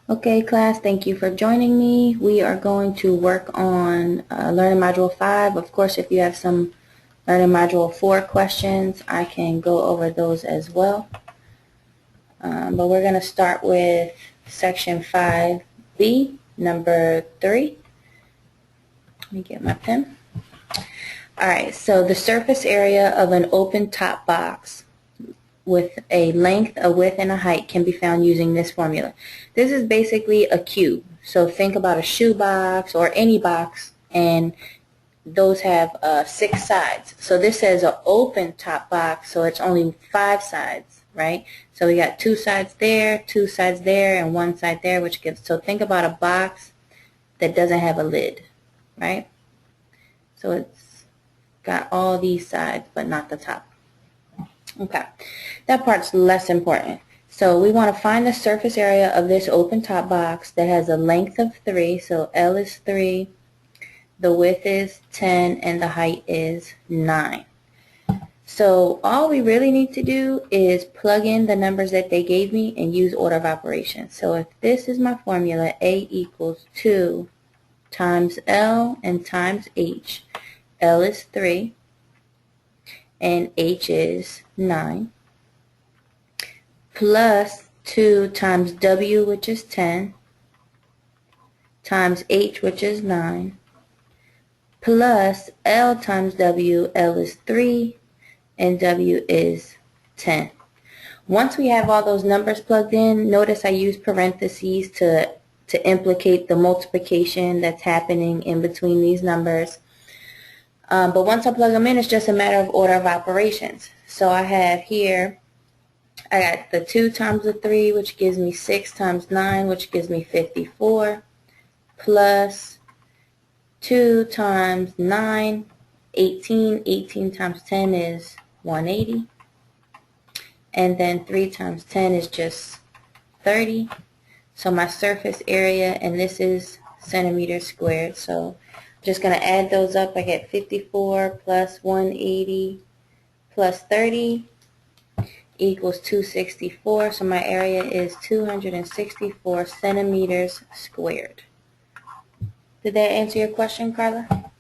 Okay, class, thank you for joining me. We are going to work on Learning Module 5. Of course, if you have some Learning Module 4 questions, I can go over those as well. But we're going to start with Section 5B, number 3. Let me get my pen. Alright, so the surface area of an open top box with a length, a width, and a height can be found using this formula. This is basically a cube. So think about a shoe box or any box, and those have 6 sides. So this says an open top box, so it's only 5 sides, right? So we got 2 sides there, 2 sides there, and 1 side there, which gives, so think about a box that doesn't have a lid, right? So it's got all these sides, but not the top. Okay, that part's less important. So we want to find the surface area of this open top box that has a length of 3, so L is 3, the width is 10, and the height is 9. So all we really need to do is plug in the numbers that they gave me and use order of operations. So if this is my formula, A equals 2 times L and times H. L is 3. And H is 9, plus 2 times W, which is 10, times H, which is 9, plus L times W. L is 3, and W is 10. Once we have all those numbers plugged in, notice I use parentheses to implicate the multiplication that's happening in between these numbers. But once I plug them in, it's just a matter of order of operations. So I have here, I got the 2 times the 3, which gives me 6 times 9, which gives me 54, plus 2 times 9, 18. 18 times 10 is 180. And then 3 times 10 is just 30. So my surface area, and this is centimeters squared, so just going to add those up. I get 54 plus 180 plus 30 equals 264. So my area is 264 centimeters squared. Did that answer your question, Carla?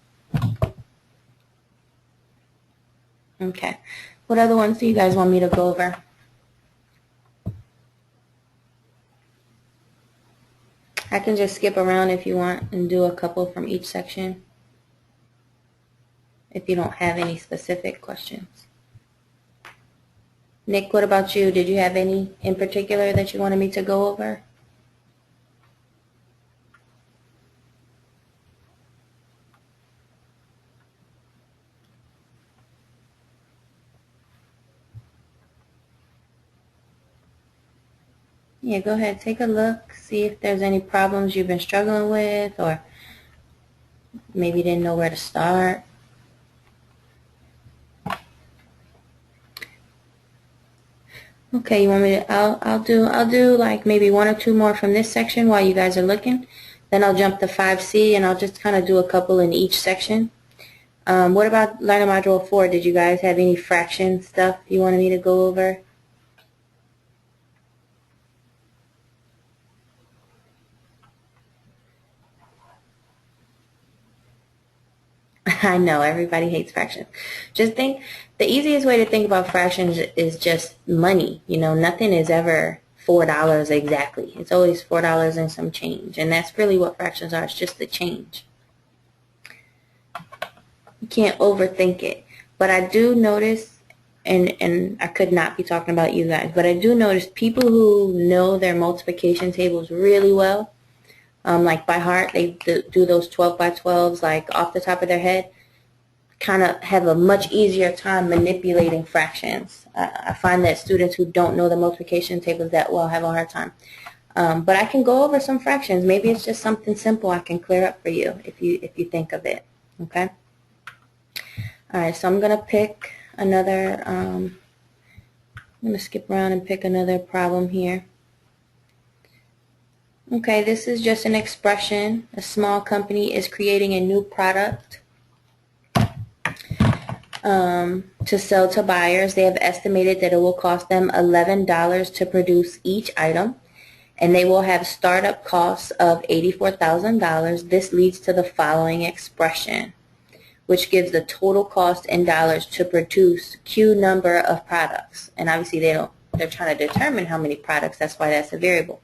Okay. What other ones do you guys want me to go over? I can just skip around if you want and do a couple from each section, if you don't have any specific questions. Nick, what about you? Did you have any in particular that you wanted me to go over? Yeah, go ahead, take a look, see if there's any problems you've been struggling with, or maybe didn't know where to start. Okay, you want me to, I'll do like maybe 1 or 2 more from this section while you guys are looking. Then I'll jump to 5C and I'll just kind of do a couple in each section. What about Learning Module 4? Did you guys have any fraction stuff you wanted me to go over? I know, everybody hates fractions. Just think, the easiest way to think about fractions is just money. You know, nothing is ever $4 exactly. It's always $4 and some change. And that's really what fractions are. It's just the change. You can't overthink it. But I do notice, and I could not be talking about you guys, but I do notice people who know their multiplication tables really well, like by heart, they do those 12 by 12s like off the top of their head, kind of have a much easier time manipulating fractions. I find that students who don't know the multiplication tables that well have a hard time. But I can go over some fractions. Maybe it's just something simple I can clear up for you if you think of it. Okay? All right, so I'm going to pick another, I'm going to skip around and pick another problem here. Okay, this is just an expression. A small company is creating a new product to sell to buyers. They have estimated that it will cost them $11 to produce each item. and they will have startup costs of $84,000. This leads to the following expression, which gives the total cost in dollars to produce Q number of products. And obviously they're trying to determine how many products, that's why that's a variable.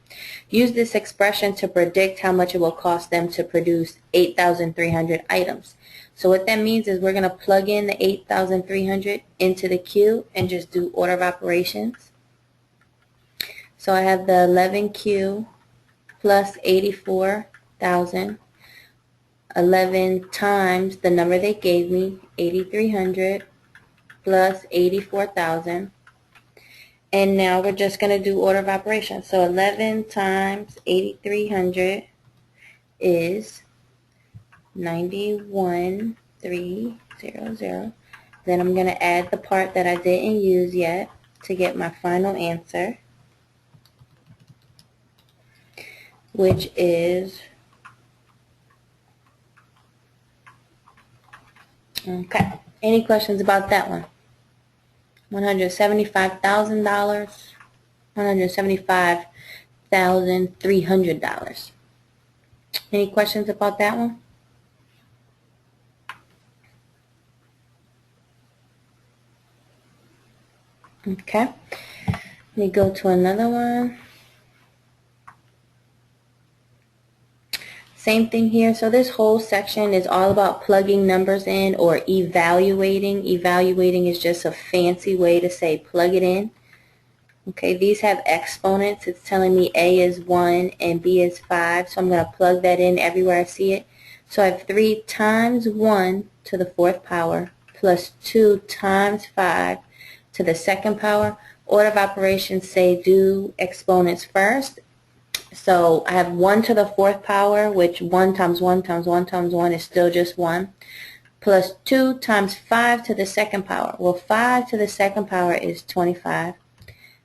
Use this expression to predict how much it will cost them to produce 8,300 items. So what that means is we're going to plug in the 8,300 into the Q and just do order of operations. So I have the 11Q plus 84,000. 11 times the number they gave me, 8,300 plus 84,000. And now we're just going to do order of operations. So 11 times 8,300 is 91,300. Then I'm going to add the part that I didn't use yet to get my final answer, which is, okay, any questions about that one? $175,000, $175,300. Any questions about that one? Okay, let me go to another one. Same thing here. So this whole section is all about plugging numbers in or evaluating. Evaluating is just a fancy way to say plug it in. Okay, these have exponents. It's telling me A is 1 and B is 5. So I'm going to plug that in everywhere I see it. So I have 3 times 1 to the 4th power plus 2 times 5 to the 2nd power. Order of operations say do exponents first. So I have 1 to the 4th power, which 1 times 1 times 1 times 1 is still just 1, plus 2 times 5 to the 2nd power. Well, 5 to the 2nd power is 25.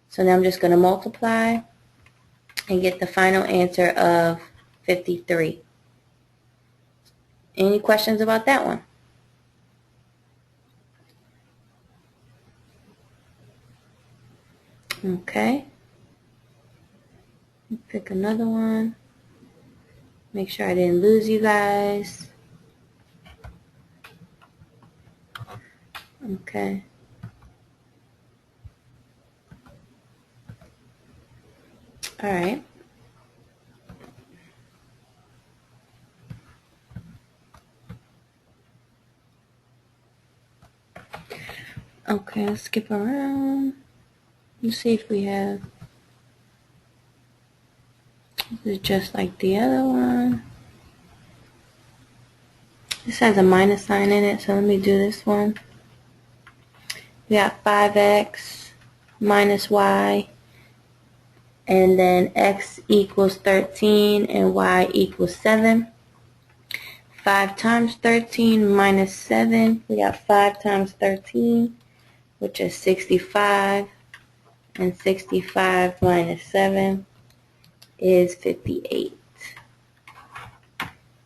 So now I'm just going to multiply and get the final answer of 53. Any questions about that one? Okay. Pick another one. Make sure I didn't lose you guys. Okay. All right. Okay, let's skip around. Let's see if we have. This is just like the other one. This has a minus sign in it, so let me do this one. We got 5x minus y, and then x equals 13 and y equals 7. 5 times 13 minus 7, we got 5 times 13, which is 65, and 65 minus 7 is 58.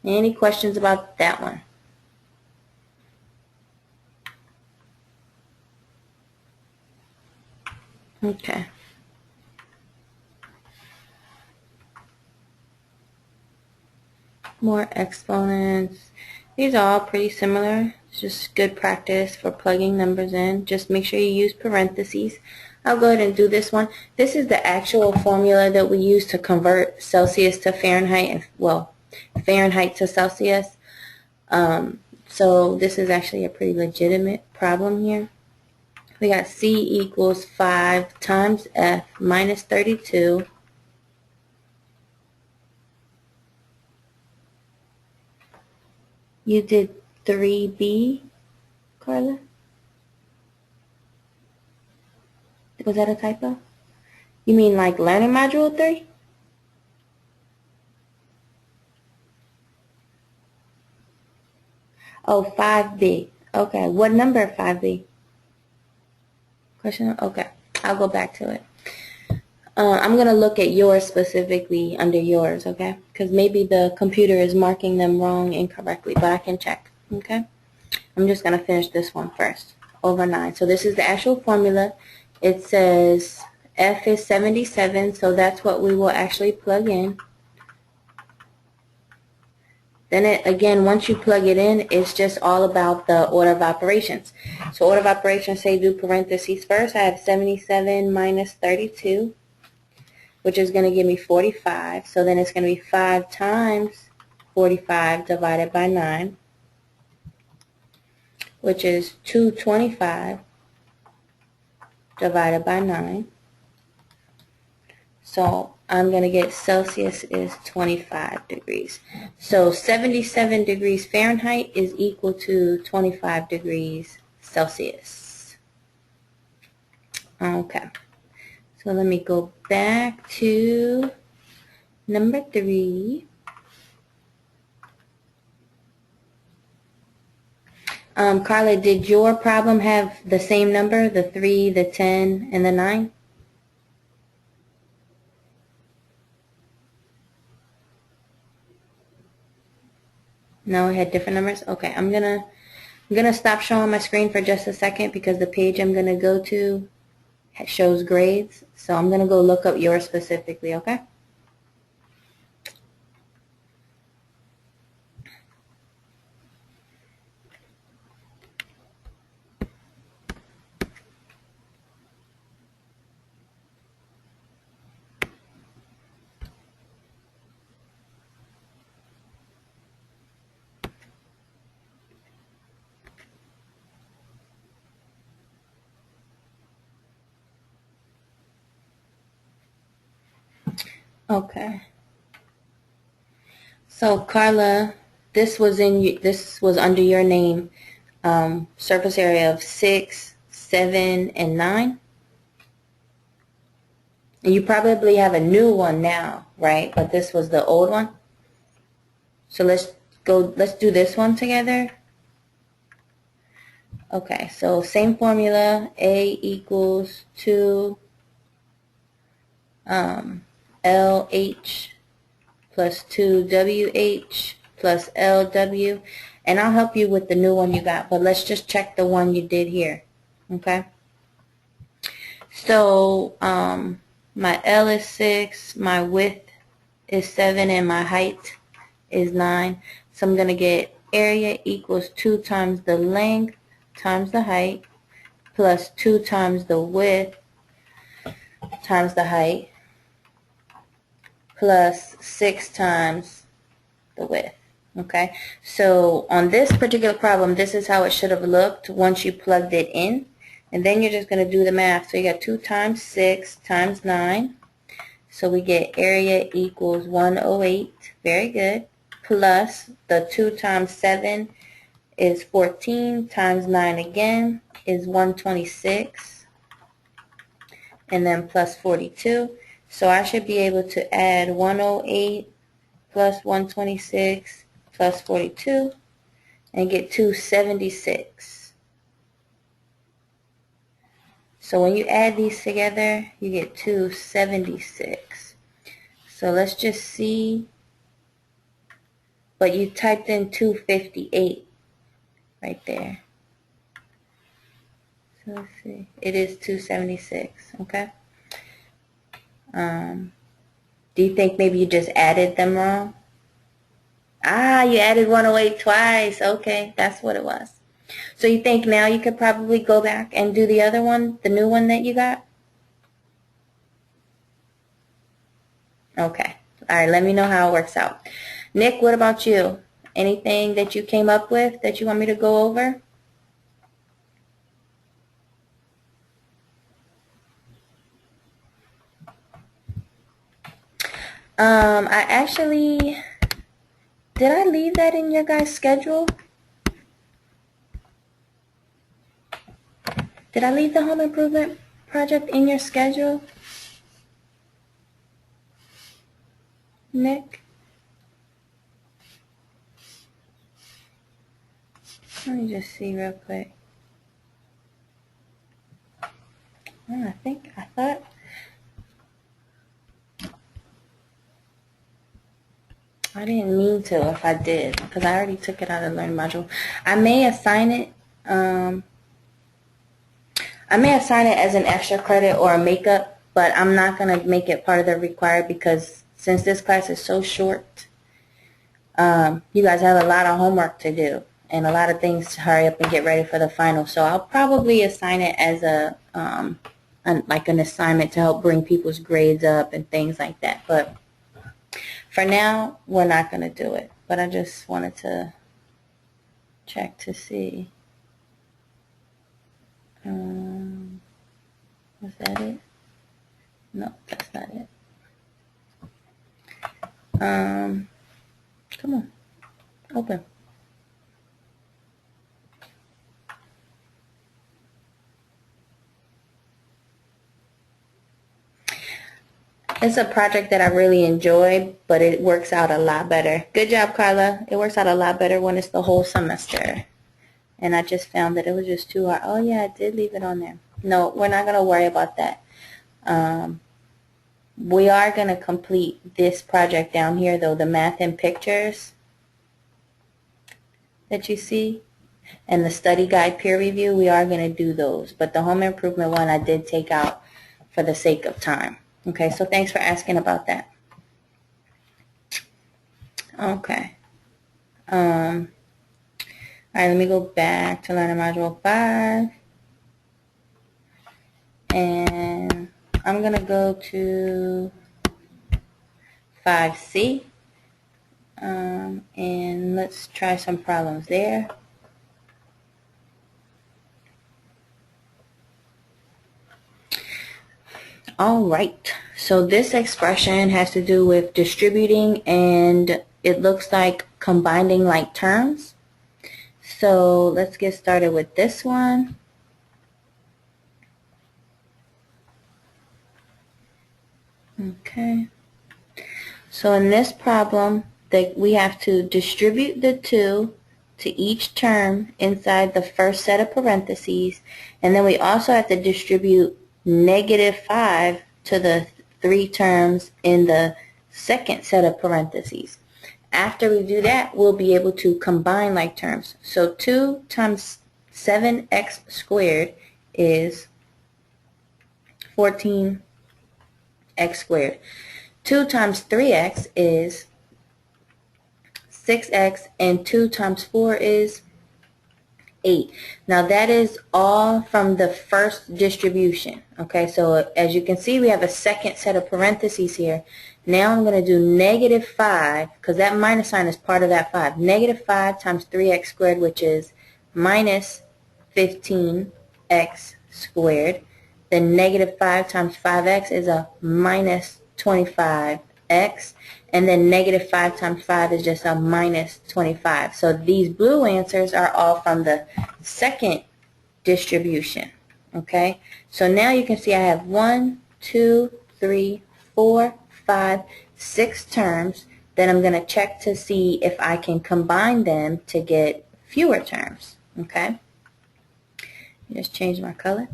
Any questions about that one? Okay. More exponents. These are all pretty similar. It's just good practice for plugging numbers in. Just make sure you use parentheses. I'll go ahead and do this one. This is the actual formula that we use to convert Celsius to Fahrenheit, and well, Fahrenheit to Celsius. So this is actually a pretty legitimate problem here. We got C equals 5 times F minus 32. You did 3B, Carla? Was that a typo? You mean like learning module 3? Oh, 5B. Okay, what number 5B? Question? Okay, I'll go back to it. I'm going to look at yours specifically under yours, okay? Because maybe the computer is marking them wrong incorrectly, but I can check, okay? I'm just going to finish this one first, over 9. So this is the actual formula. It says F is 77, so that's what we will actually plug in. Then again, once you plug it in, it's just all about the order of operations. So order of operations, say do parentheses first. I have 77 minus 32, which is going to give me 45. So then it's going to be 5 times 45 divided by 9, which is 225 divided by 9. So I'm going to get Celsius is 25 degrees. So 77 degrees Fahrenheit is equal to 25 degrees Celsius. Okay. So let me go back to number 3. Carla, did your problem have the same number, the 3, the 10, and the 9? No, it had different numbers? Okay, I'm gonna stop showing my screen for just a second because the page I'm gonna go to shows grades. So I'm gonna go look up yours specifically, okay? Okay. So Carla, this was under your name, surface area of 6, 7, and 9. And you probably have a new one now, right? But this was the old one. So let's do this one together. Okay, so same formula, A equals 2 LH plus 2WH plus LW. And I'll help you with the new one you got, but let's just check the one you did here. Okay? So my L is 6, my width is 7, and my height is 9. So I'm going to get area equals 2 times the length times the height plus 2 times the width times the height plus 6 times the width. Okay, so on this particular problem, this is how it should have looked once you plugged it in. And then you're just going to do the math. So you got 2 times 6 times 9. So we get area equals 108. Very good. Plus the 2 times 7 is 14 times 9 again is 126. And then plus 42. So I should be able to add 108 plus 126 plus 42 and get 276. So when you add these together, you get 276. So let's just see. But you typed in 258 right there. So let's see. It is 276, okay? Do you think maybe you just added them wrong? Ah, you added 108 twice. Okay, that's what it was. So you think now you could probably go back and do the other one, the new one that you got? Okay. All right, let me know how it works out. Nick, what about you? Anything that you came up with that you want me to go over? I actually, did I leave that in your guys' schedule? Did I leave the home improvement project in your schedule? Nick? Let me just see real quick. Oh, I thought. I didn't mean to if I did, because I already took it out of the Learn module. I may assign it, as an extra credit or a makeup but I'm not going to make it part of the required because since this class is so short, you guys have a lot of homework to do and a lot of things to hurry up and get ready for the final. So I'll probably assign it as like an assignment to help bring people's grades up and things like that. But for now, we're not going to do it. But I just wanted to check to see. Was that it? No, that's not it. Come on, open. It's a project that I really enjoy, but it works out a lot better. Good job, Carla. It works out a lot better when it's the whole semester. And I just found that it was just too hard. Oh, yeah, I did leave it on there. No, we're not going to worry about that. We are going to complete this project down here, though, the math and pictures that you see, and the study guide peer review, we are going to do those. But the home improvement one I did take out for the sake of time. Okay, so thanks for asking about that. Okay. All right, let me go back to Learning Module 5. And I'm going to go to 5C. And let's try some problems there. All right, so this expression has to do with distributing, and it looks like combining like terms. So let's get started with this one. Okay, so in this problem, we have to distribute the 2 to each term inside the first set of parentheses, and then we also have to distribute -5 to the 3 terms in the second set of parentheses. After we do that, we'll be able to combine like terms. So 2 times 7x squared is 14x squared. 2 times 3x is 6x, and 2 times 4 is 8. Now that is all from the first distribution. Okay, so as you can see, we have a second set of parentheses here. Now I'm going to do -5, because that minus sign is part of that 5. -5 times 3x squared, which is minus 15x squared. Then -5 times 5x is a minus 25x. And then -5 times 5 is just a minus 25. So these blue answers are all from the second distribution. Okay, so now you can see I have 1, 2, 3, 4, 5, 6 terms. Then I'm going to check to see if I can combine them to get fewer terms. Okay, just change my color.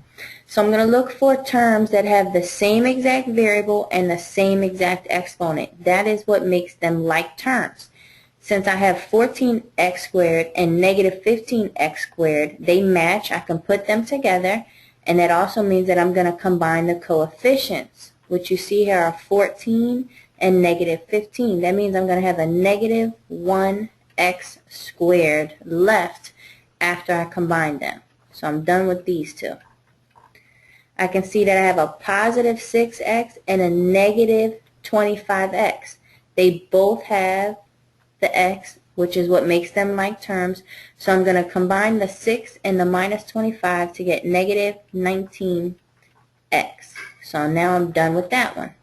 So I'm going to look for terms that have the same exact variable and the same exact exponent. That is what makes them like terms. Since I have 14x squared and -15x squared, they match. I can put them together, and that also means that I'm going to combine the coefficients, which you see here are 14 and -15. That means I'm going to have a -1x squared left after I combine them. So I'm done with these two. I can see that I have a positive 6x and a negative 25x. They both have the x, which is what makes them like terms. So I'm going to combine the 6 and the minus 25 to get negative 19x. So now I'm done with that one.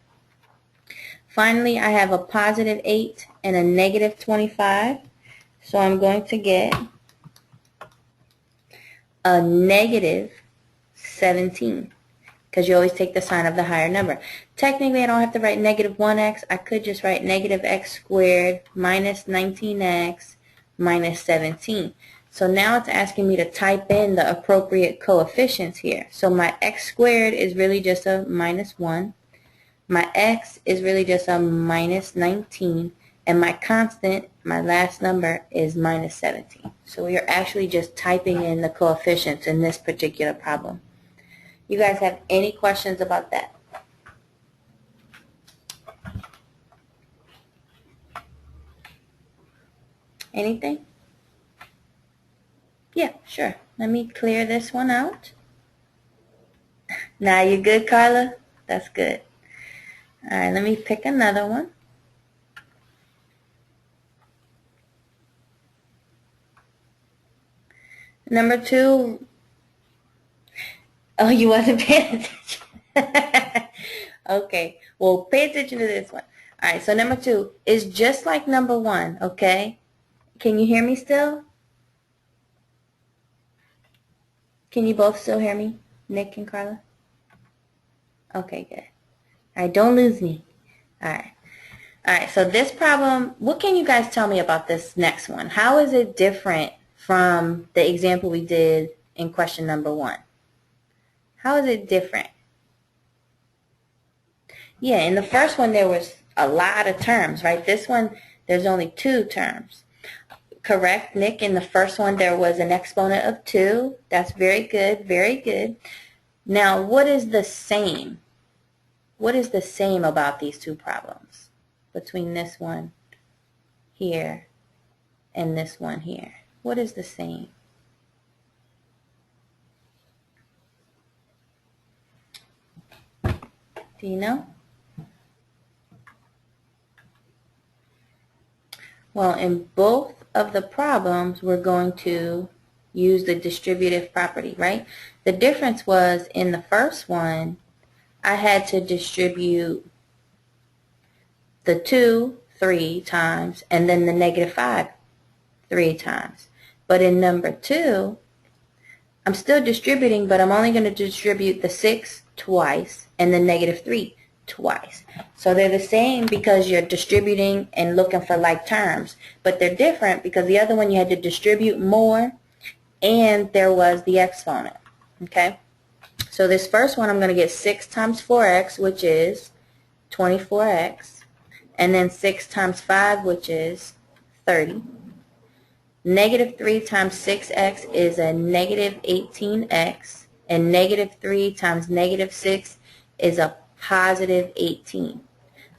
Finally, I have a positive 8 and a negative 25. So I'm going to get a negative 17. Because you always take the sign of the higher number. Technically, I don't have to write -1x. I could just write -x squared minus 19x minus 17. So now it's asking me to type in the appropriate coefficients here. So my x squared is really just a -1. My x is really just a minus 19. And my constant, my last number, is minus 17. So we are actually just typing in the coefficients in this particular problem. You guys have any questions about that? Anything? Yeah, sure. Let me clear this one out. Now you good, Carla? That's good. All right, let me pick another one. Number 2. Oh, you wasn't paying attention. Okay, well, pay attention to this one. All right, so number 2 is just like number 1, okay? Can you hear me still? Can you both still hear me, Nick and Carla? Okay, good. All right, don't lose me. All right. All right, so this problem, what can you guys tell me about this next one? How is it different from the example we did in question number 1? How is it different? Yeah, in the first one there was a lot of terms, right? This one, there's only 2 terms. Correct, Nick? In the first one there was an exponent of 2. That's very good, very good. Now, what is the same? What is the same about these 2 problems between this one here and this one here? What is the same? Do you know? Well, in both of the problems, we're going to use the distributive property, right? The difference was in the first one, I had to distribute the 2 3 times and then the -5 3 times. But in number 2, I'm still distributing, but I'm only going to distribute the 6 twice and the -3 twice. So they're the same because you're distributing and looking for like terms, but they're different because the other one you had to distribute more and there was the exponent. Okay? So this first one I'm going to get 6 times 4x, which is 24x, and then 6 times 5, which is 30. -3 times 6x is a -18x, and -3 times -6 is a +18.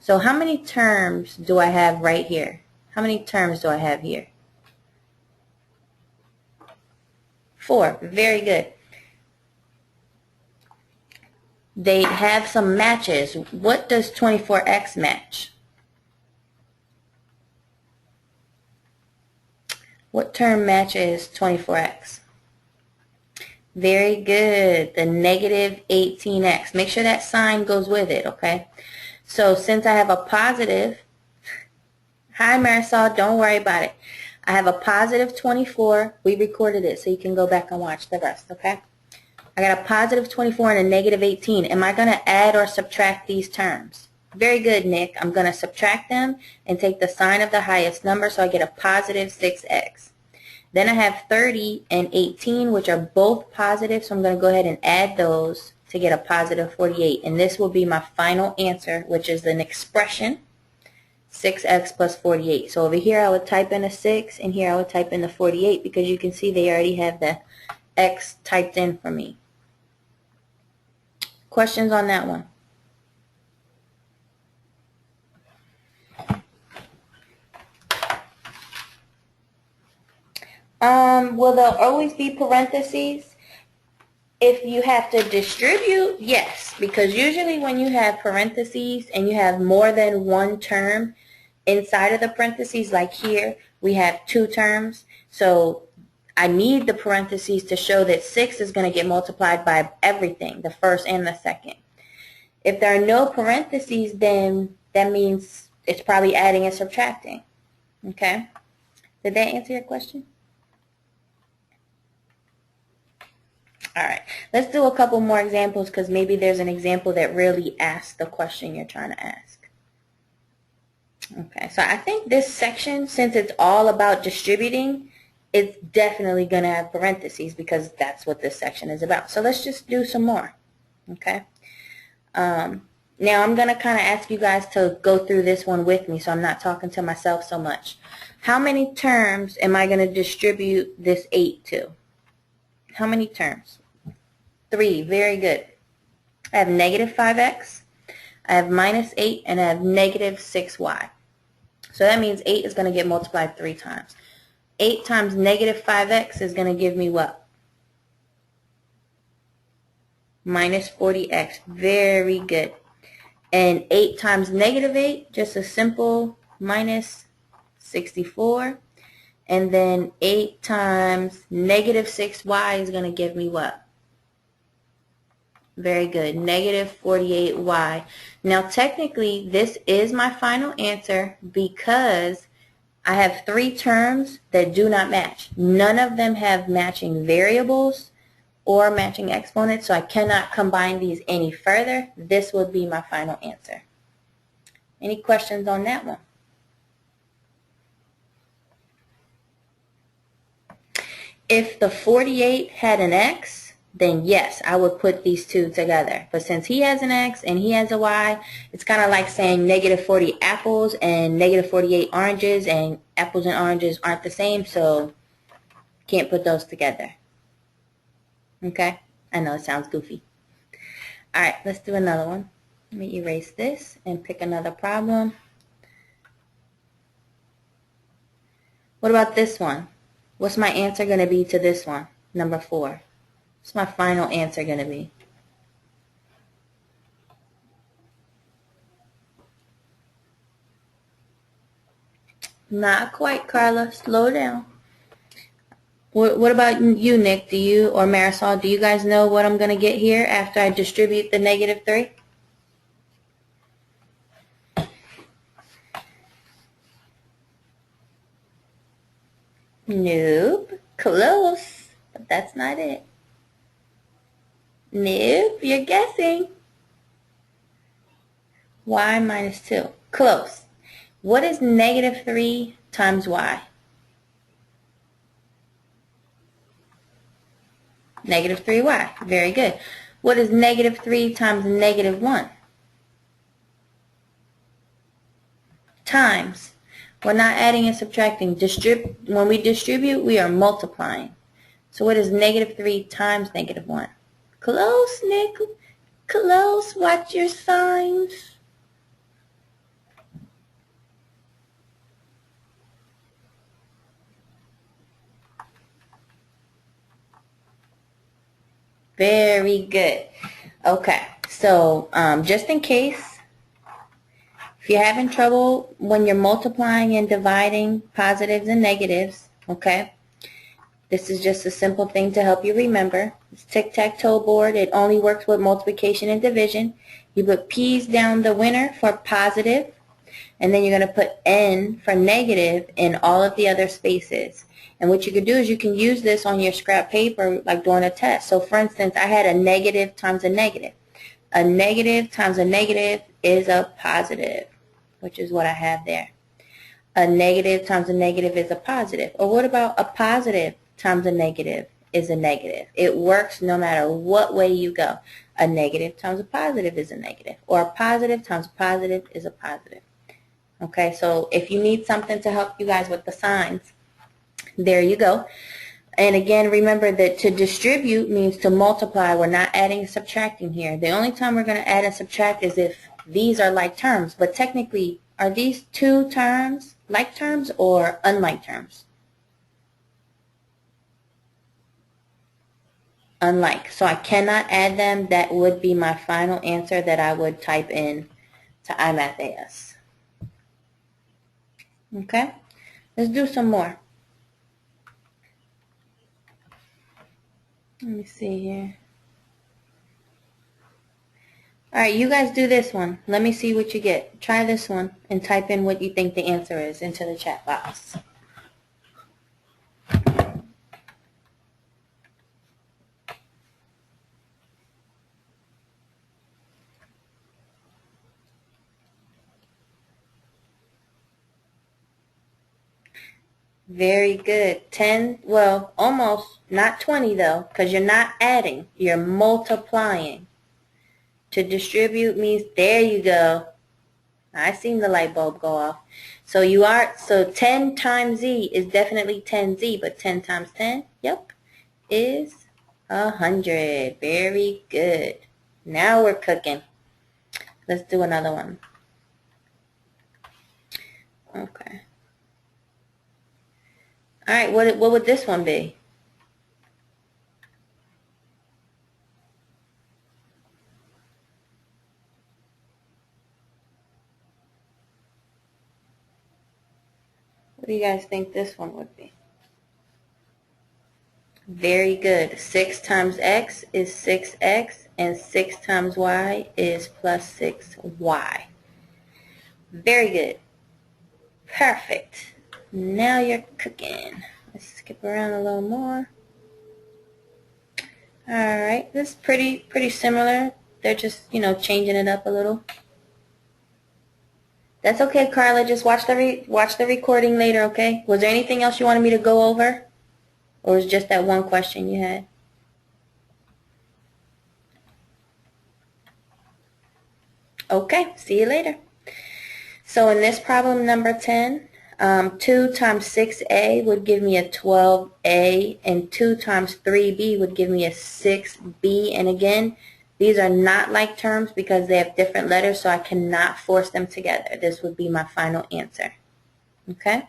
So how many terms do I have right here? How many terms do I have here? 4. Very good. They have some matches. What does 24x match? What term matches 24x? Very good. The -18x. Make sure that sign goes with it, okay? So since I have a positive, hi Marisol, don't worry about it. I have a positive 24. We recorded it so you can go back and watch the rest, okay? I got a positive 24 and a -18. Am I going to add or subtract these terms? Very good, Nick. I'm going to subtract them and take the sign of the highest number, so I get a positive 6x. Then I have 30 and 18, which are both positive, so I'm going to go ahead and add those to get a positive 48. And this will be my final answer, which is an expression, 6x plus 48. So over here I would type in a 6, and here I would type in the 48 because you can see they already have the x typed in for me. Questions on that one? Will there always be parentheses? If you have to distribute, yes, because usually when you have parentheses and you have more than one term inside of the parentheses, like here, we have 2 terms, so I need the parentheses to show that 6 is going to get multiplied by everything, the first and the second. If there are no parentheses, then that means it's probably adding and subtracting. Okay? Did that answer your question? All right. Let's do a couple more examples because maybe there's an example that really asks the question you're trying to ask. Okay. So I think this section, since it's all about distributing, it's definitely going to have parentheses because that's what this section is about. So let's just do some more. Okay. Now I'm going to kind of ask you guys to go through this one with me so I'm not talking to myself so much. How many terms am I going to distribute this 8 to? How many terms? 3. Very good. I have -5x, I have -8, and I have -6y. So that means 8 is going to get multiplied 3 times. 8 times negative 5x is going to give me what? Minus 40x. Very good. And 8 times negative 8, just a simple minus 64. And then 8 times negative 6y is going to give me what? Very good. Negative 48y. Now technically this is my final answer because I have 3 terms that do not match. None of them have matching variables or matching exponents, so I cannot combine these any further. This would be my final answer. Any questions on that one? If the 48 had an x, then yes, I would put these two together. But since he has an x and he has a y, it's kind of like saying negative 40 apples and negative 48 oranges, and apples and oranges aren't the same, so can't put those together. Okay? I know it sounds goofy. Alright, let's do another one. Let me erase this and pick another problem. What about this one? What's my answer going to be to this one? Number 4. What's my final answer going to be? Not quite, Carla. Slow down. What about you, Nick? Do you, or Marisol, do you guys know what I'm going to get here after I distribute the negative 3? Nope. Close. But that's not it. Nope. You're guessing. Y minus 2. Close. What is negative 3 times y? Negative 3y. Very good. What is negative 3 times negative 1? Times. We're not adding and subtracting. When we distribute, we are multiplying. So what is negative 3 times negative 1? Close, Nick. Close. Watch your signs. Very good. Okay, so just in case, if you're having trouble when you're multiplying and dividing positives and negatives, okay, this is just a simple thing to help you remember. It's Tic-Tac-Toe Board. It only works with multiplication and division. You put P's down the winner for positive, and then you're going to put N for negative in all of the other spaces. And what you can do is you can use this on your scrap paper like during a test. So for instance, I had a negative times a negative. A negative times a negative is a positive, which is what I have there. A negative times a negative is a positive. Or what about a positive times a negative is a negative? It works no matter what way you go. A negative times a positive is a negative. Or a positive times a positive is a positive. Okay, so if you need something to help you guys with the signs, there you go. And again, remember that to distribute means to multiply. We're not adding and subtracting here. The only time we're going to add and subtract is if these are like terms. But technically, are these two terms like terms or unlike terms? Unlike. So I cannot add them. That would be my final answer that I would type in to IMATHAS. Okay? Let's do some more. Let me see here. Alright, you guys do this one. Let me see what you get. Try this one and type in what you think the answer is into the chat box. Very good. 10, well, almost, not 20 though, because you're not adding, you're multiplying. To distribute means, there you go. I seen the light bulb go off. So so 10 times Z is definitely 10Z, but 10 times 10, yep, is 100. Very good. Now we're cooking. Let's do another one. Okay. All right, what would this one be? What do you guys think this one would be? Very good. 6 times x is 6x, and 6 times y is plus 6y. Very good. Perfect. Now you're cooking. Let's skip around a little more. Alright, this is pretty similar. They're just, changing it up a little. That's okay, Carla. Just watch the recording later, okay? Was there anything else you wanted me to go over? Or was it just that one question you had? Okay, see you later. So in this problem number 10, 2 times 6a would give me a 12a, and 2 times 3b would give me a 6b. And again, these are not like terms because they have different letters, so I cannot force them together. This would be my final answer. Okay?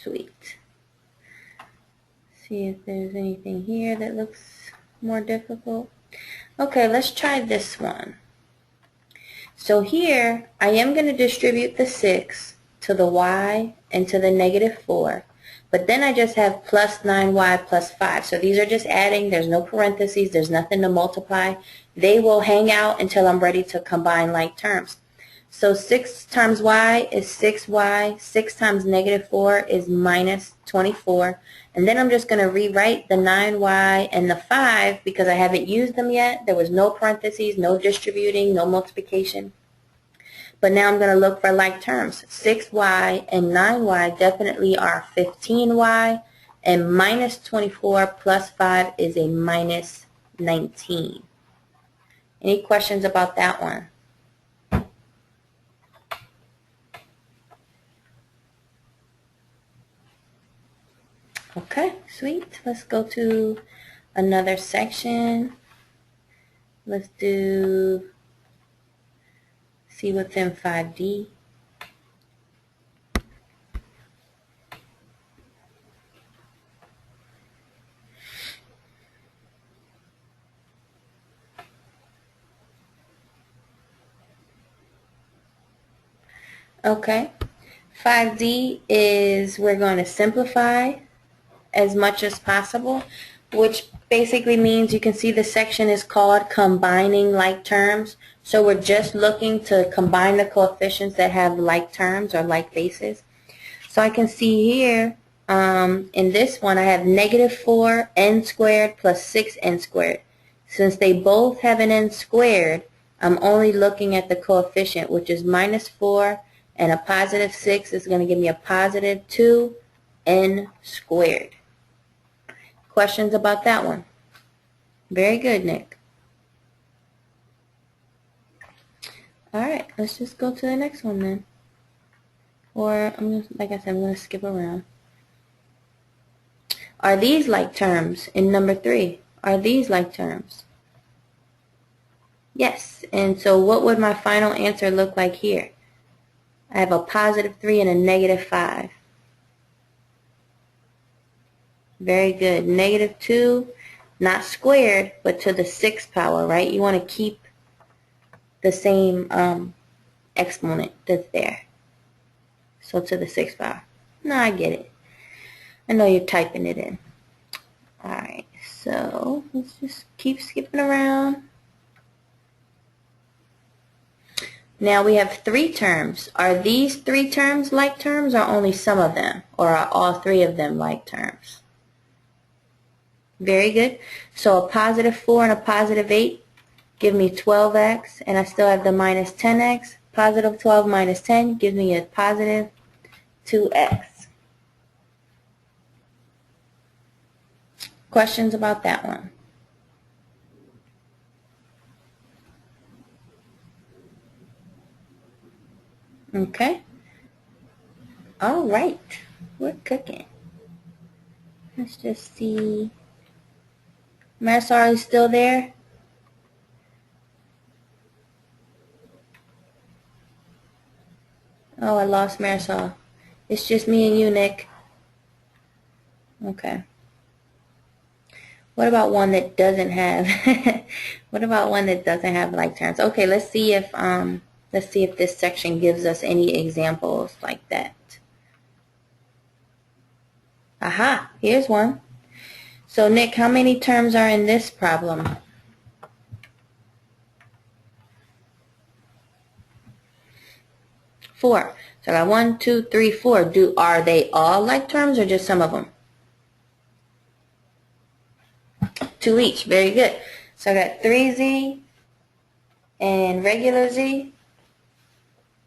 Sweet. See if there's anything here that looks more difficult. Okay, let's try this one. So here, I am going to distribute the 6 to the y and to the negative 4. But then I just have plus 9y plus 5. So these are just adding. There's no parentheses. There's nothing to multiply. They will hang out until I'm ready to combine like terms. So 6 times y is 6y. 6 times negative 4 is minus 24. And then I'm just going to rewrite the 9y and the 5 because I haven't used them yet. There was no parentheses, no distributing, no multiplication. But now I'm going to look for like terms. 6y and 9y definitely are 15y, and minus 24 plus 5 is a minus 19. Any questions about that one? Okay, sweet. Let's go to another section. Let's see what's in 5D. Okay, 5D is we're going to simplify as much as possible, which basically means you can see the section is called combining like terms. So we're just looking to combine the coefficients that have like terms or like bases. So I can see here in this one I have negative 4 n squared plus 6 n squared. Since they both have an n squared, I'm only looking at the coefficient, which is minus 4, and a positive 6 is going to give me a positive 2 n squared. Questions about that one? Very good, Nick. Alright, let's just go to the next one then. Or, like I said, I'm going to skip around. Are these like terms in number 3? Are these like terms? Yes. And so what would my final answer look like here? I have a positive 3 and a negative 5. Very good. Negative 2, not squared, but to the 6th power, right? You want to keep the same exponent that's there. So to the 6th power. No, I get it. I know you're typing it in. Alright, so let's just keep skipping around. Now we have 3 terms. Are these 3 terms like terms, or only some of them? Or are all 3 of them like terms? Very good. So a positive 4 and a positive 8 give me 12x, and I still have the minus 10x. Positive 12 minus 10 gives me a positive 2x. Questions about that one? Okay. All right. We're cooking. Let's just see. Marisol is still there? Oh, I lost Marisol. It's just me and you, Nick. Okay. What about one that doesn't have what about one that doesn't have like terms? Okay, let's see if this section gives us any examples like that. Aha, here's one. So Nick, how many terms are in this problem? 4. So I got 1, 2, 3, 4. Are they all like terms or just some of them? 2 each. Very good. So I got 3z and regular z,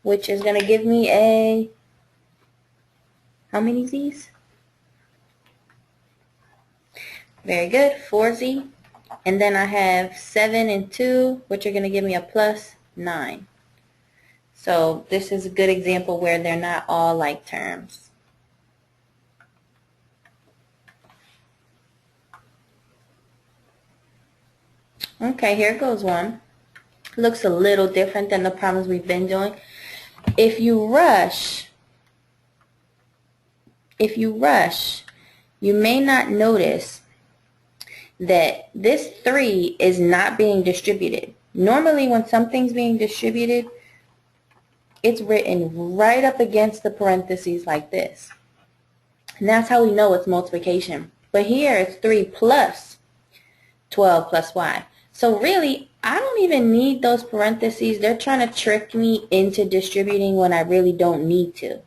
which is going to give me a, how many z's? Very good. 4z. And then I have 7 and 2, which are going to give me a plus 9. So this is a good example where they're not all like terms. Okay, here goes one. Looks a little different than the problems we've been doing. If you rush, you may not notice that this 3 is not being distributed. Normally when something's being distributed, it's written right up against the parentheses like this. And that's how we know it's multiplication. But here it's 3 plus 12 plus y. So really, I don't even need those parentheses. They're trying to trick me into distributing when I really don't need to.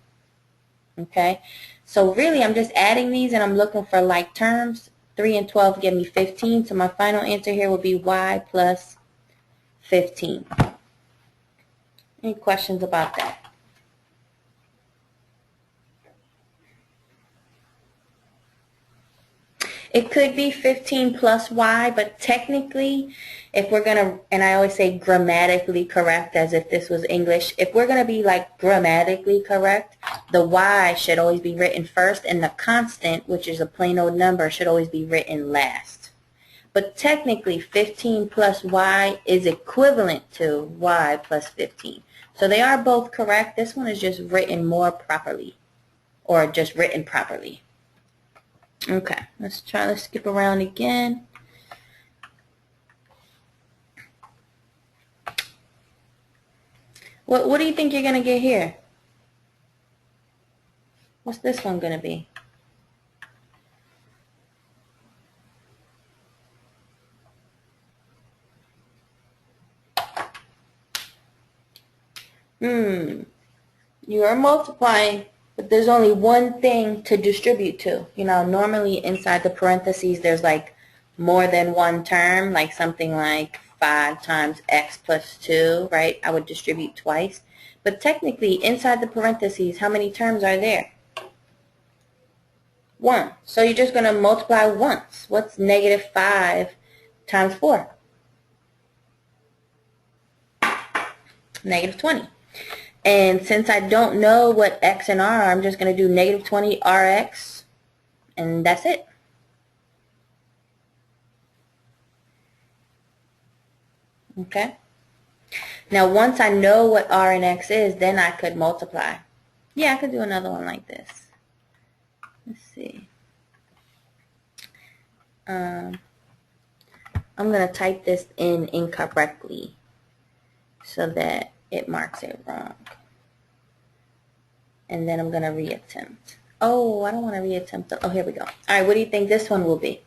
Okay? So really, I'm just adding these and I'm looking for like terms. 3 and 12 give me 15. So my final answer here will be y plus 15. Any questions about that? It could be 15 plus y, but technically, if we're going to, and I always say grammatically correct as if this was English, if we're going to be like grammatically correct, the y should always be written first, and the constant, which is a plain old number, should always be written last. But technically, 15 plus y is equivalent to y plus 15. So they are both correct. This one is just written more properly, or just written properly. Okay, let's skip around again. What do you think you're going to get here? What's this one going to be? You are multiplying, but there's only one thing to distribute to. You know, normally inside the parentheses there's like more than one term, like something like 5 times x plus 2, right? I would distribute twice. But technically, inside the parentheses, how many terms are there? 1. So you're just going to multiply once. What's negative 5 times 4? Negative 20. And since I don't know what x and r are, I'm just going to do negative 20 rx, and that's it. Okay? Now, once I know what r and x is, then I could multiply. Yeah, I could do another one like this. Let's see. I'm going to type this in incorrectly so that it marks it wrong. And then I'm going to reattempt. Oh, I don't want to reattempt. Oh, here we go. All right, what do you think this one will be?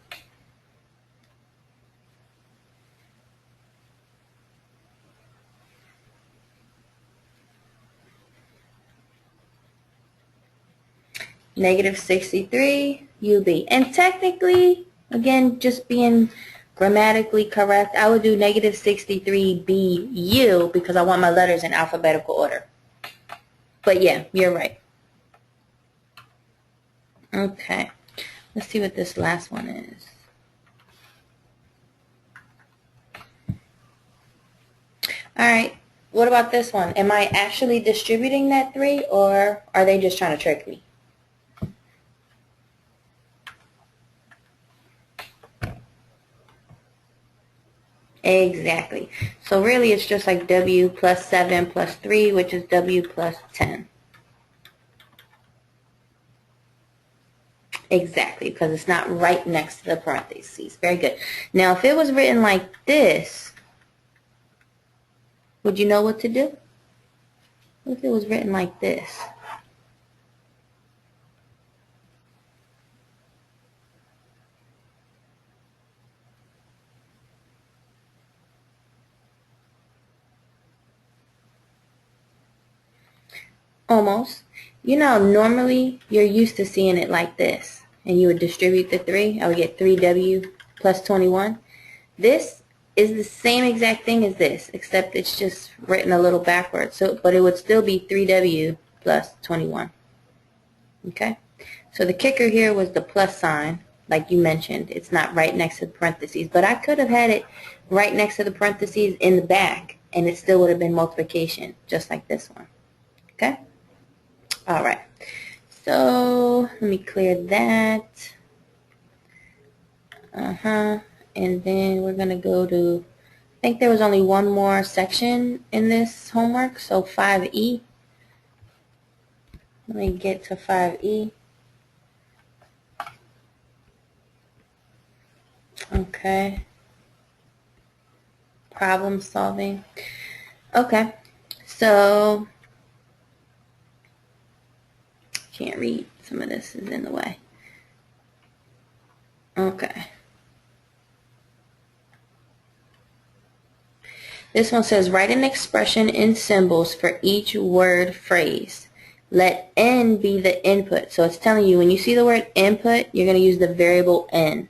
Negative 63 UB. And technically, again, just being grammatically correct, I would do negative 63 BU because I want my letters in alphabetical order. But yeah, you're right. Okay, let's see what this last one is. Alright, what about this one? Am I actually distributing that 3, or are they just trying to trick me? Exactly. So really it's just like W plus 7 plus 3, which is W plus 10. Exactly, because it's not right next to the parentheses. Very good. Now, if it was written like this, would you know what to do? What if it was written like this? Almost. You know, normally you're used to seeing it like this, and you would distribute the 3. I would get 3W plus 21. This is the same exact thing as this, except it's just written a little backwards. So, but it would still be 3W plus 21. Okay? So the kicker here was the plus sign, like you mentioned. It's not right next to the parentheses, but I could have had it right next to the parentheses in the back, and it still would have been multiplication, just like this one. Okay? All right. So let me clear that. And then we're going to go to, I think there was only one more section in this homework, so 5E. Let me get to 5E. Okay. Problem solving. Okay. So, can't read. Some of this is in the way. Okay. This one says, write an expression in symbols for each word phrase. Let n be the input. So it's telling you when you see the word input, you're going to use the variable n.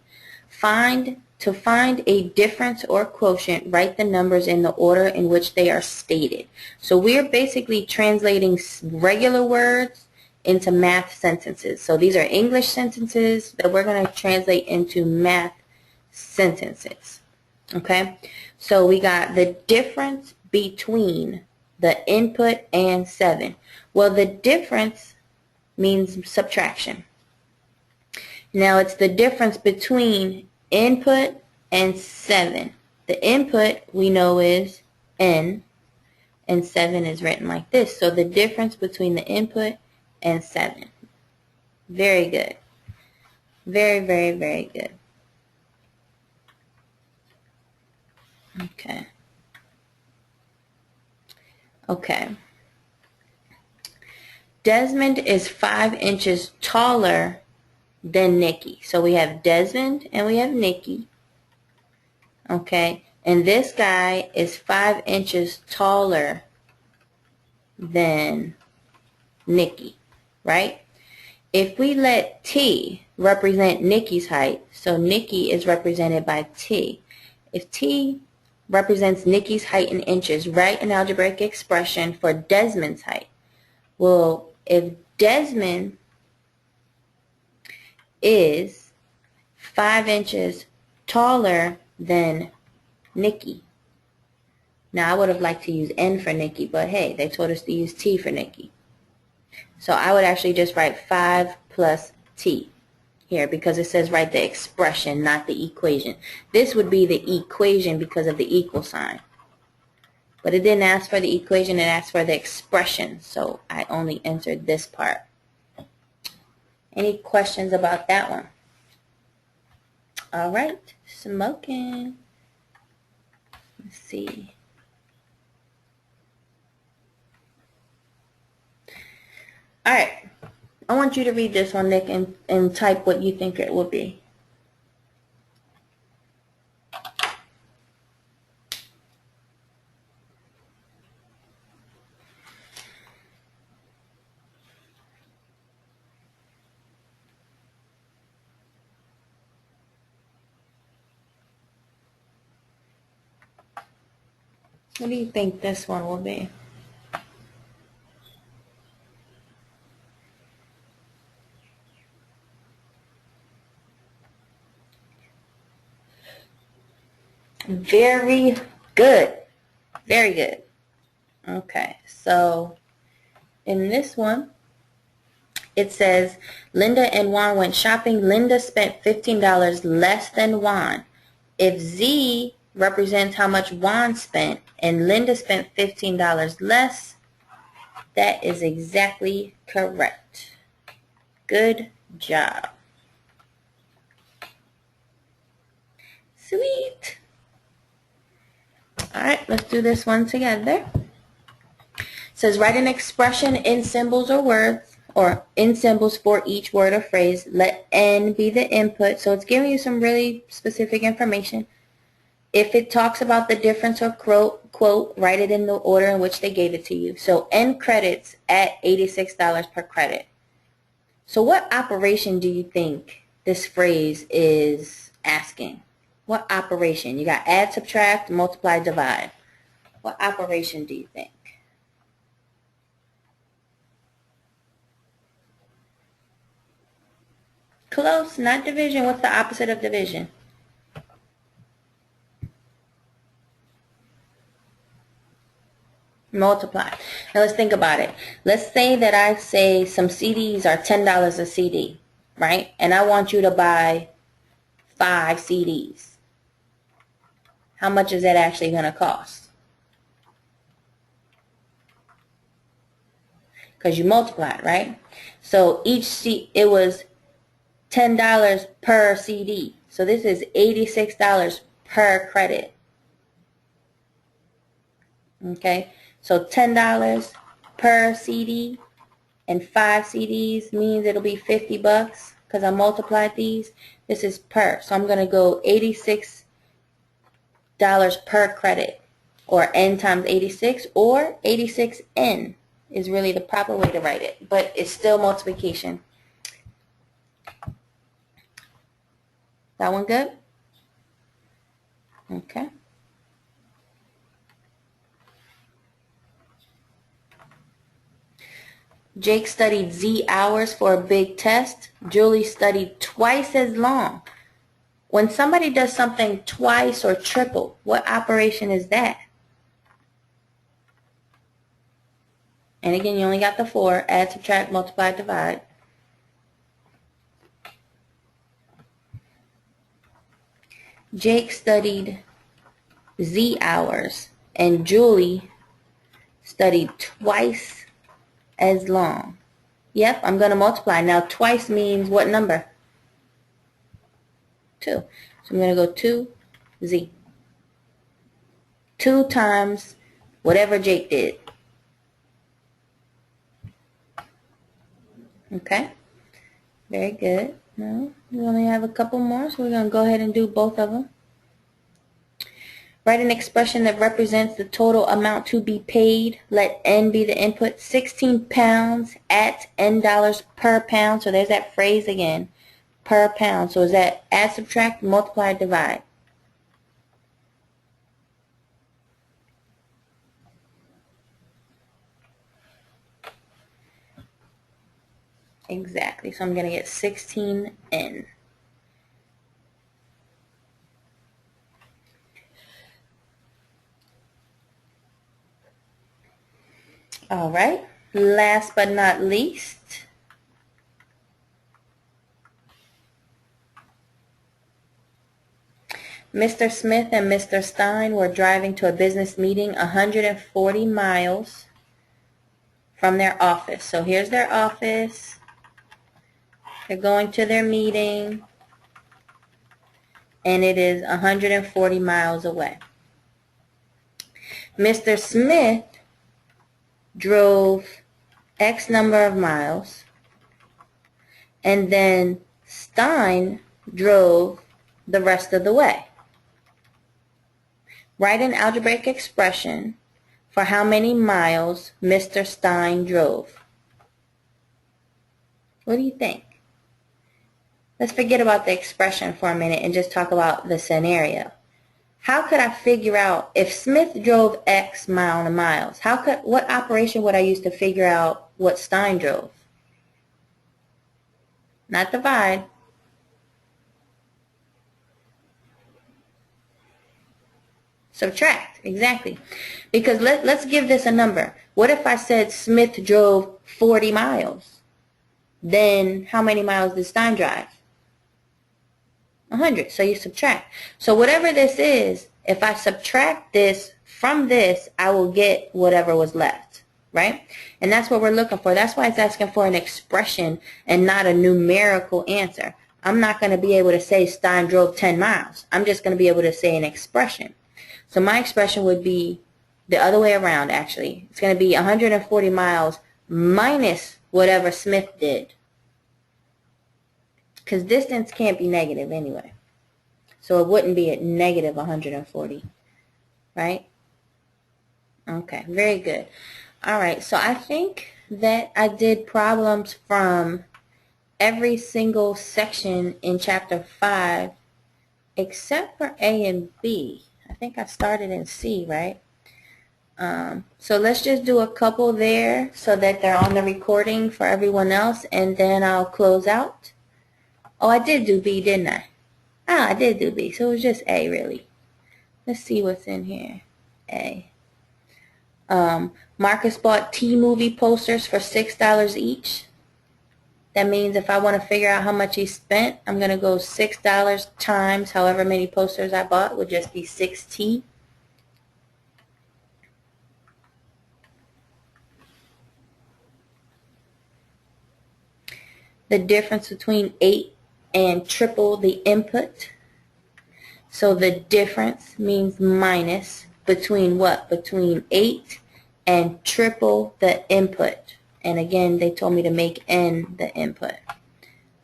To find a difference or quotient, write the numbers in the order in which they are stated. So we're basically translating regular words into math sentences. So these are English sentences that we're going to translate into math sentences. Okay? So we got the difference between the input and 7. Well, the difference means subtraction. Now it's the difference between input and 7. The input we know is n, and 7 is written like this. So the difference between the input and 7. Very good. Very, very, very good. Okay. Okay. Desmond is 5 inches taller than Nikki. So we have Desmond and we have Nikki. Okay. And this guy is 5 inches taller than Nikki, right? If we let T represent Nikki's height, so Nikki is represented by T. If T represents Nikki's height in inches, write an algebraic expression for Desmond's height. Well, if Desmond is 5 inches taller than Nikki. Now, I would have liked to use N for Nikki, but hey, they told us to use T for Nikki. So I would actually just write 5 plus T here because it says write the expression, not the equation. This would be the equation because of the equal sign. But it didn't ask for the equation, it asked for the expression. So I only entered this part. Any questions about that one? All right, smoking. Let's see. All right, I want you to read this one, Nick, and type what you think it will be. What do you think this one will be? Very good. Very good. Okay, so in this one, it says, Linda and Juan went shopping. Linda spent $15 less than Juan. If Z represents how much Juan spent and Linda spent $15 less, that is exactly correct. Good job. Sweet. All right, let's do this one together. It says write an expression in symbols or words, or in symbols for each word or phrase. Let N be the input. So it's giving you some really specific information. If it talks about the difference or quote, write it in the order in which they gave it to you. So N credits at $86 per credit. So what operation do you think this phrase is asking? What operation? You got add, subtract, multiply, divide. What operation do you think? Close, not division. What's the opposite of division? Multiply. Now let's think about it. Let's say that I say some CDs are $10 a CD, right? And I want you to buy 5 CDs. How much is that actually going to cost? Because you multiplied, right? So it was $10 per CD. So this is $86 per credit. Okay? So $10 per CD and 5 CDs means it'll be $50 because I multiplied these. This is per. So I'm going to go $86 per credit, or N times 86, or 86N is really the proper way to write it. But it's still multiplication. That one good? Okay. Jake studied Z hours for a big test. Julie studied twice as long. When somebody does something twice or triple, what operation is that? And again, you only got the 4. Add, subtract, multiply, divide. Jake studied Z hours, and Julie studied twice as long. Yep, I'm going to multiply. Now, twice means what number? 2. So I'm going to go 2Z. 2 times whatever Jake did. Okay? Very good. No, we only have a couple more, so we're going to go ahead and do both of them. Write an expression that represents the total amount to be paid. Let N be the input. 16 pounds at N dollars per pound. So there's that phrase again. Per pound. So is that add, subtract, multiply, divide? Exactly. So I'm going to get 16N. All right. Last but not least, Mr. Smith and Mr. Stein were driving to a business meeting 140 miles from their office. So here's their office. They're going to their meeting, and it is 140 miles away. Mr. Smith drove X number of miles, and then Stein drove the rest of the way. Write an algebraic expression for how many miles Mr. Stein drove. What do you think? Let's forget about the expression for a minute and just talk about the scenario. How could I figure out if Smith drove X amount of miles? What operation would I use to figure out what Stein drove? Not divide. Subtract, exactly. Because let's give this a number. What if I said Smith drove 40 miles? Then how many miles did Stein drive? 100. So you subtract. So whatever this is, if I subtract this from this, I will get whatever was left, right? And that's what we're looking for. That's why it's asking for an expression and not a numerical answer. I'm not going to be able to say Stein drove 10 miles. I'm just going to be able to say an expression. So my expression would be the other way around, actually. It's going to be 140 miles minus whatever Smith did. Because distance can't be negative anyway. So it wouldn't be at negative 140, right? Okay, very good. All right, so I think that I did problems from every single section in Chapter 5 except for A and B. I think I started in C, right? So let's just do a couple there so that they're on the recording for everyone else, and then I'll close out. Oh, I did do B, didn't I? Ah, I did do B, so it was just A, really. Let's see what's in here. A. Marcus bought T-movie posters for $6 each. That means if I want to figure out how much he spent, I'm going to go $6 times however many posters I bought, would just be 6T. The difference between 8 and triple the input. So the difference means minus between what? Between 8 and triple the input. And again, they told me to make n the input.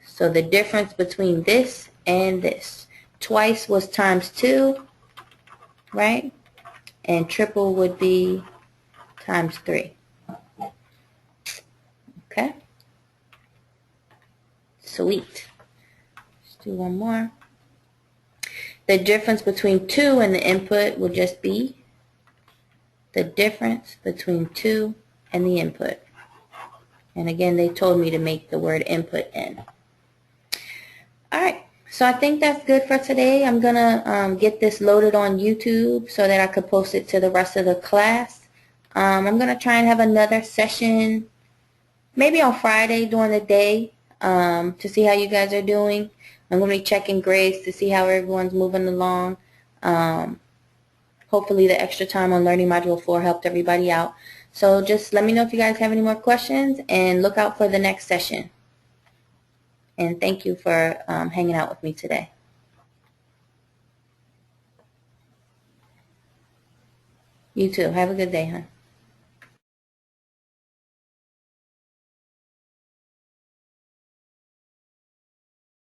So the difference between this and this. Twice was times 2, right? And triple would be times 3. Okay? Sweet. Let's do one more. The difference between 2 and the input would just be the difference between 2 and the input. And again, they told me to make the word input n. Alright, so I think that's good for today. I'm going to get this loaded on YouTube so that I could post it to the rest of the class. I'm going to try and have another session maybe on Friday during the day to see how you guys are doing. I'm going to be checking grades to see how everyone's moving along. Hopefully the extra time on Learning Module 4 helped everybody out. So just let me know if you guys have any more questions, and look out for the next session. And thank you for hanging out with me today. You too. Have a good day, huh?